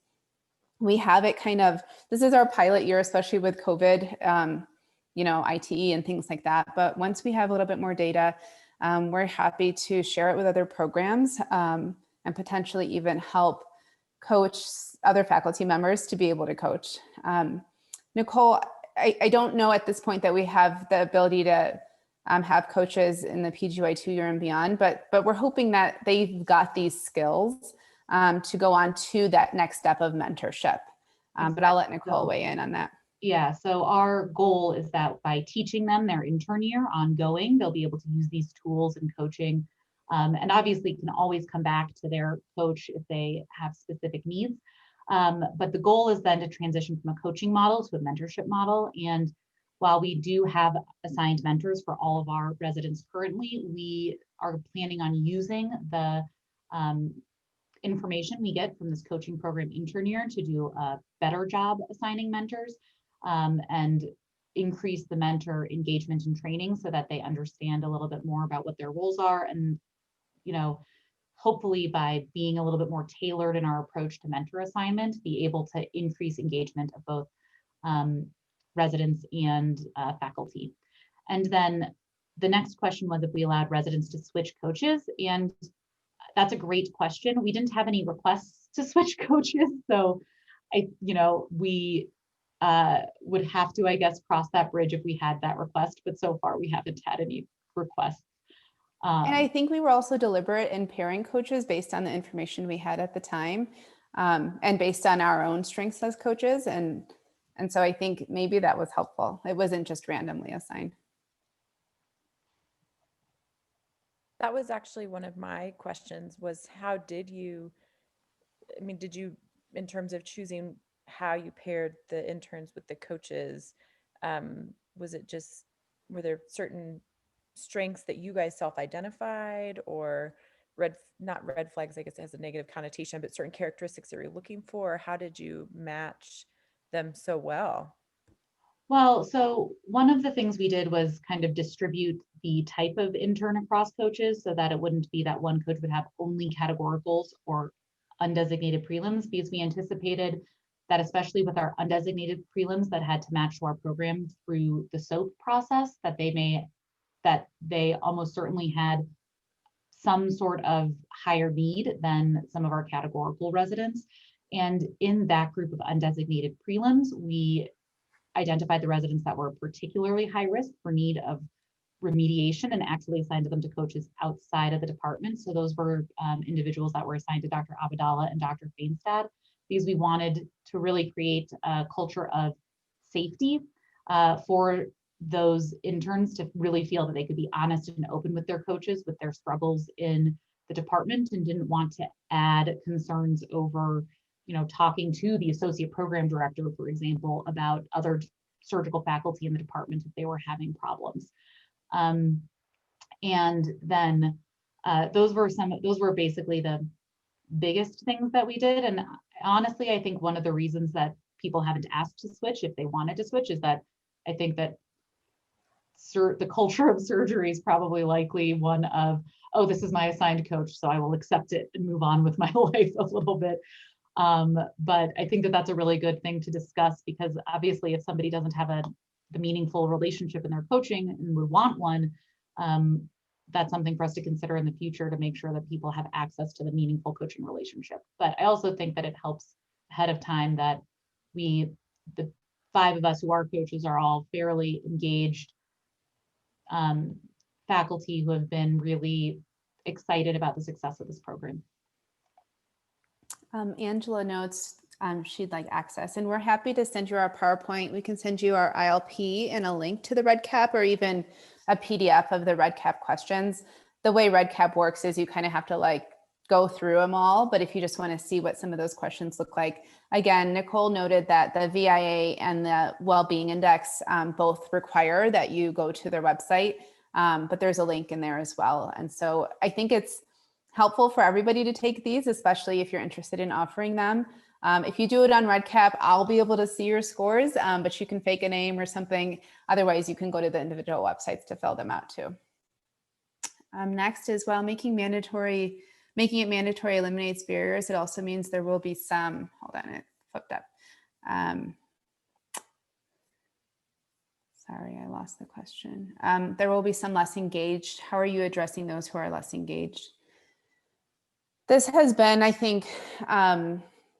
B: We have it kind of, this is our pilot year, especially with COVID, you know, ITE and things like that. But once we have a little bit more data, we're happy to share it with other programs and potentially even help coach other faculty members to be able to coach. Nicole, I don't know at this point that we have the ability to have coaches in the PGY2 year and beyond, but we're hoping that they've got these skills to go on to that next step of mentorship. But I'll let Nicole weigh in on that.
C: Yeah, so our goal is that by teaching them their intern year ongoing, they'll be able to use these tools in coaching, and obviously can always come back to their coach if they have specific needs. But the goal is then to transition from a coaching model to a mentorship model. And while we do have assigned mentors for all of our residents currently, we are planning on using the information we get from this coaching program intern year to do a better job assigning mentors and increase the mentor engagement and training so that they understand a little bit more about what their roles are. And, you know, hopefully by being a little bit more tailored in our approach to mentor assignment, be able to increase engagement of both residents and faculty. And then the next question was if we allowed residents to switch coaches, and that's a great question. We didn't have any requests to switch coaches, so we would have to, I guess, cross that bridge if we had that request, but so far we haven't had any requests.
B: And I think we were also deliberate in pairing coaches based on the information we had at the time, and based on our own strengths as coaches. And so I think maybe that was helpful. It wasn't just randomly assigned.
D: That was actually one of my questions, was how did you, in terms of choosing how you paired the interns with the coaches, was it just, were there certain strengths that you guys self-identified, or not red flags, I guess it has a negative connotation, but certain characteristics that you're looking for? How did you match them so well?
C: Well, so one of the things we did was kind of distribute the type of intern across coaches so that it wouldn't be that one coach would have only categoricals or undesignated prelims, because we anticipated that, especially with our undesignated prelims that had to match to our program through the SOAP process, that they almost certainly had some sort of higher need than some of our categorical residents. And in that group of undesignated prelims, we identified the residents that were particularly high risk for need of remediation and actually assigned them to coaches outside of the department. So those were individuals that were assigned to Dr. Abadala and Dr. Feinstad, because we wanted to really create a culture of safety for those interns to really feel that they could be honest and open with their coaches with their struggles in the department, and didn't want to add concerns over, talking to the associate program director, for example, about other surgical faculty in the department if they were having problems. And then those were basically the biggest things that we did. And honestly, I think one of the reasons that people haven't asked to switch, if they wanted to switch, is that I think that the culture of surgery is probably likely one of, oh, this is my assigned coach, so I will accept it and move on with my life a little bit. But I think that that's a really good thing to discuss, because obviously if somebody doesn't have the meaningful relationship in their coaching and would want one, that's something for us to consider in the future to make sure that people have access to the meaningful coaching relationship. But I also think that it helps ahead of time that the 5 of us who are coaches are all fairly engaged faculty who have been really excited about the success of this program.
B: Angela notes she'd like access, and we're happy to send you our PowerPoint. We can send you our ILP and a link to the REDCap, or even a PDF of the REDCap questions. The way REDCap works is you kind of have to like go through them all, but if you just want to see what some of those questions look like, again, Nicole noted that the VIA and the Wellbeing Index both require that you go to their website, but there's a link in there as well. And so I think it's helpful for everybody to take these, especially if you're interested in offering them. If you do it on REDCap, I'll be able to see your scores, but you can fake a name or something. Otherwise, you can go to the individual websites to fill them out too. Next is, while making it mandatory eliminates barriers, it also means there will be some, hold on, it flipped up. Sorry, I lost the question. There will be some less engaged. How are you addressing those who are less engaged? This has been, I think,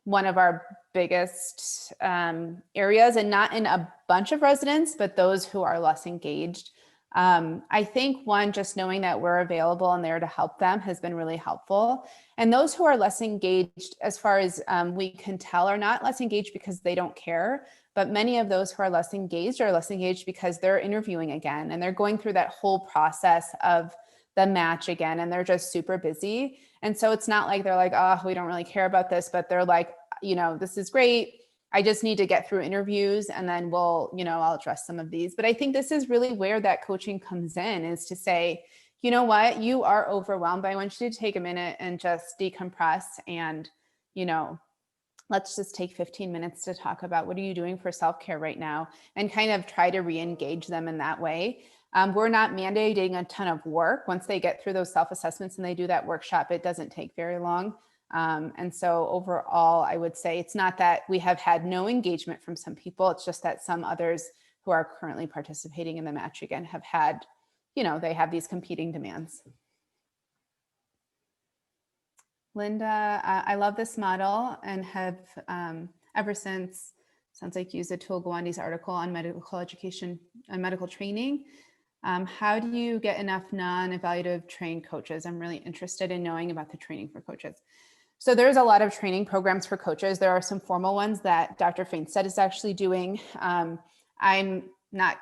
B: one of our biggest areas, and not in a bunch of residents, but those who are less engaged. I think one, just knowing that we're available and there to help them has been really helpful. And those who are less engaged, as far as we can tell, are not less engaged because they don't care, but many of those who are less engaged because they're interviewing again, and they're going through that whole process of the match again, and they're just super busy. And so it's not like they're like, oh, we don't really care about this, but they're like, you know, this is great. I just need to get through interviews, and then we'll, you know, I'll address some of these. But I think this is really where that coaching comes in, is to say, you know what, you are overwhelmed, but I want you to take a minute and just decompress, and, you know, let's just take 15 minutes to talk about what are you doing for self-care right now, and kind of try to re-engage them in that way. We're not mandating a ton of work. Once they get through those self-assessments and they do that workshop, it doesn't take very long. And so overall, I would say it's not that we have had no engagement from some people. It's just that some others who are currently participating in the match again have had, you know, they have these competing demands. Linda, I love this model and have ever since, sounds like, used the Atul Gawande's article on medical education and medical training. How do you get enough non-evaluative trained coaches? I'm really interested in knowing about the training for coaches. So there's a lot of training programs for coaches. There are some formal ones that Dr. Feinstead is actually doing. I'm not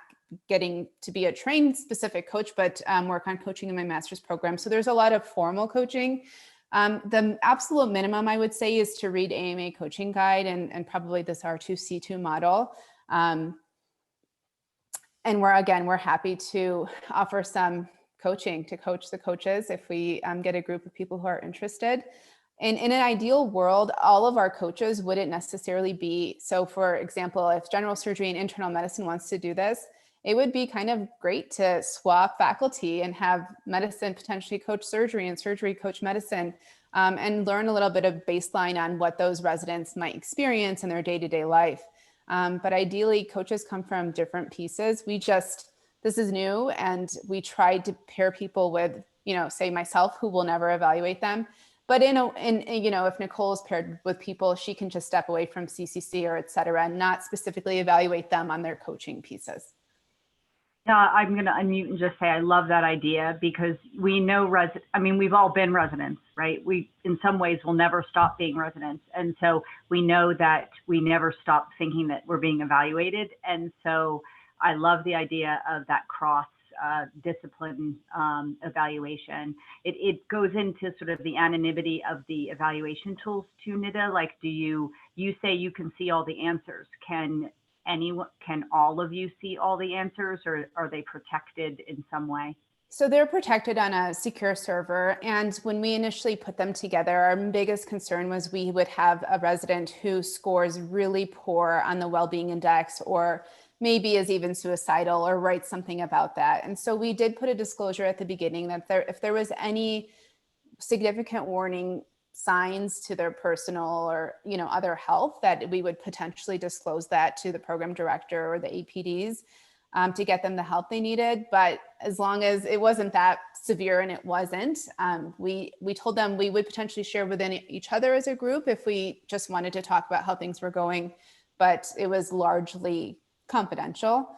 B: getting to be a trained specific coach, but work on coaching in my master's program. So there's a lot of formal coaching. The absolute minimum, I would say, is to read AMA Coaching Guide and probably this R2C2 model. And we're happy to offer some coaching to coach the coaches if we get a group of people who are interested. And in an ideal world, all of our coaches wouldn't necessarily be. So for example, if general surgery and internal medicine wants to do this, it would be kind of great to swap faculty and have medicine potentially coach surgery and surgery coach medicine, and learn a little bit of baseline on what those residents might experience in their day-to-day life. But ideally, coaches come from different pieces. This is new, and we tried to pair people with, you know, say myself, who will never evaluate them. But you know, if Nicole is paired with people, she can just step away from CCC or et cetera, and not specifically evaluate them on their coaching pieces.
A: Yeah, I'm going to unmute and just say I love that idea, because we know we've all been residents, right? We, in some ways, will never stop being residents. And so we know that we never stop thinking that we're being evaluated. And so I love the idea of that cross discipline evaluation. It goes into sort of the anonymity of the evaluation tools too, Nida. Like, you say you can see all the answers. Can all of you see all the answers, or are they protected in some way?
B: So they're protected on a secure server. And when we initially put them together, our biggest concern was we would have a resident who scores really poor on the Wellbeing Index, or maybe is even suicidal, or writes something about that. And so we did put a disclosure at the beginning that if there was any significant warning signs to their personal or, other health, that we would potentially disclose that to the program director or the APDs to get them the help they needed. But as long as it wasn't that severe, and it wasn't, we told them we would potentially share within each other as a group if we just wanted to talk about how things were going, but it was largely confidential.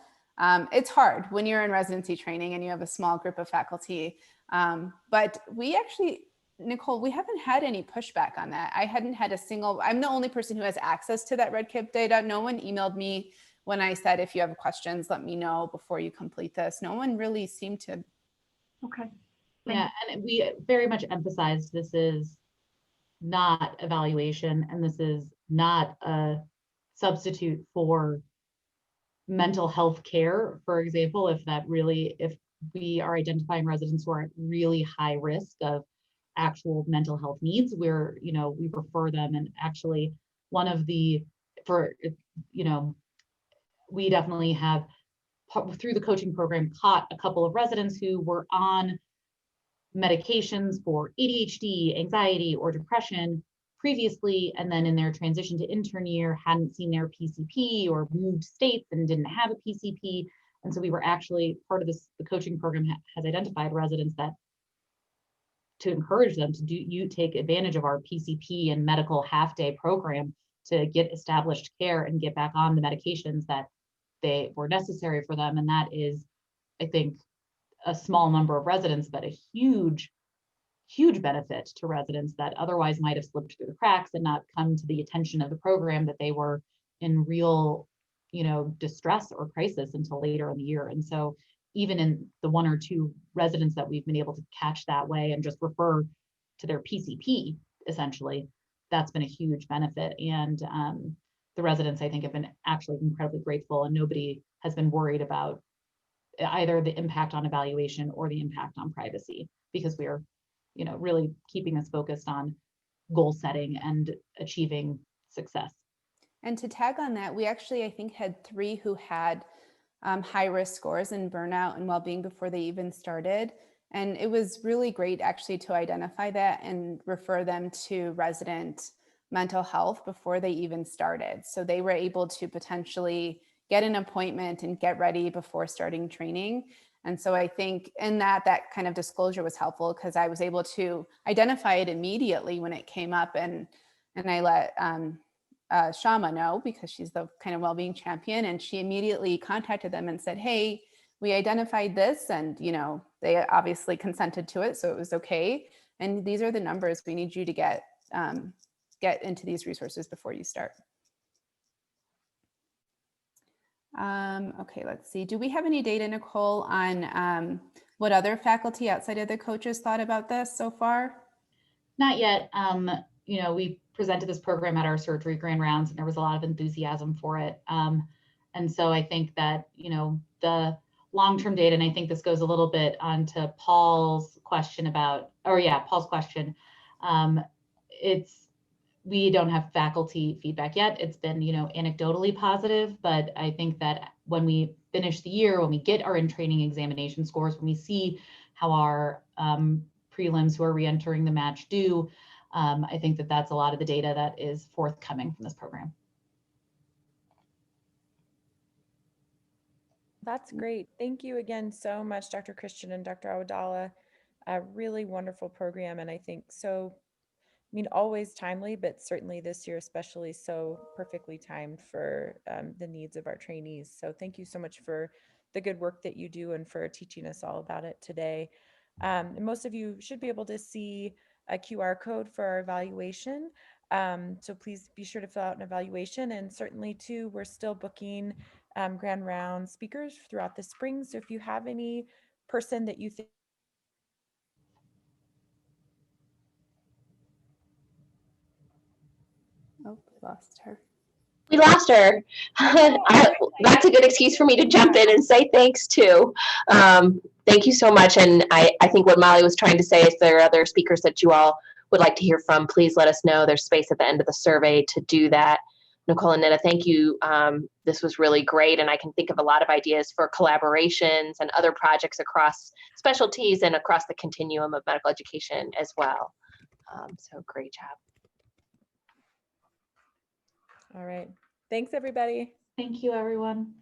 B: It's hard when you're in residency training and you have a small group of faculty. But we actually, Nicole, we haven't had any pushback on that. I hadn't had a single, I'm the only person who has access to that REDKIP data. No one emailed me when I said, if you have questions, let me know before you complete this. No one really seemed to.
A: Okay.
C: Yeah, and we very much emphasized this is not evaluation, and this is not a substitute for mental health care. For example, if we are identifying residents who are at really high risk of actual mental health needs, we refer them. And actually we definitely have, through the coaching program, caught a couple of residents who were on medications for ADHD, anxiety, or depression previously, and then in their transition to intern year hadn't seen their PCP or moved states and didn't have a PCP. And so we were actually, part of this, the coaching program has identified residents that, to encourage them to take advantage of our PCP and medical half-day program to get established care and get back on the medications that they were necessary for them. And that is, I think, a small number of residents, but a huge benefit to residents that otherwise might have slipped through the cracks and not come to the attention of the program that they were in real, distress or crisis until later in the year. And so even in the one or two residents that we've been able to catch that way and just refer to their PCP, essentially, that's been a huge benefit. And the residents, I think, have been actually incredibly grateful, and nobody has been worried about either the impact on evaluation or the impact on privacy, because we are, really keeping us focused on goal setting and achieving success.
B: And to tag on that, we actually, I think, had 3 who had high risk scores in burnout and well-being before they even started. And it was really great actually to identify that and refer them to resident mental health before they even started. So they were able to potentially get an appointment and get ready before starting training. And so I think in that kind of disclosure was helpful, because I was able to identify it immediately when it came up, and I let Shama know, because she's the kind of well-being champion, and she immediately contacted them and said, hey, we identified this, and they obviously consented to it, so it was okay. And these are the numbers we need you to get into these resources before you start. Okay, let's see. Do we have any data, Nicole, on what other faculty outside of the coaches thought about this so far?
C: Not yet. We presented this program at our surgery grand rounds, and there was a lot of enthusiasm for it. And so I think that, the long-term data, and I think this goes a little bit onto Paul's question about, we don't have faculty feedback yet. It's been, anecdotally positive, but I think that when we finish the year, when we get our in-training examination scores, when we see how our prelims who are re-entering the match do, I think that that's a lot of the data that is forthcoming from this program.
D: That's great. Thank you again so much, Dr. Christian and Dr. Awadallah. A really wonderful program, and I think always timely, but certainly this year especially so perfectly timed for the needs of our trainees. So thank you so much for the good work that you do and for teaching us all about it today. And most of you should be able to see a QR code for our evaluation. So please be sure to fill out an evaluation. And certainly too, we're still booking Grand Round speakers throughout the spring. So if you have any person that you think
B: Oh, we lost her.
F: We lost her. That's a good excuse for me to jump in and say thanks too. Thank you so much. And I think what Molly was trying to say is, there are other speakers that you all would like to hear from. Please let us know. There's space at the end of the survey to do that. Nicole and Nina, thank you. This was really great. And I can think of a lot of ideas for collaborations and other projects across specialties and across the continuum of medical education as well. So great job.
D: All right. Thanks, everybody.
C: Thank you, everyone.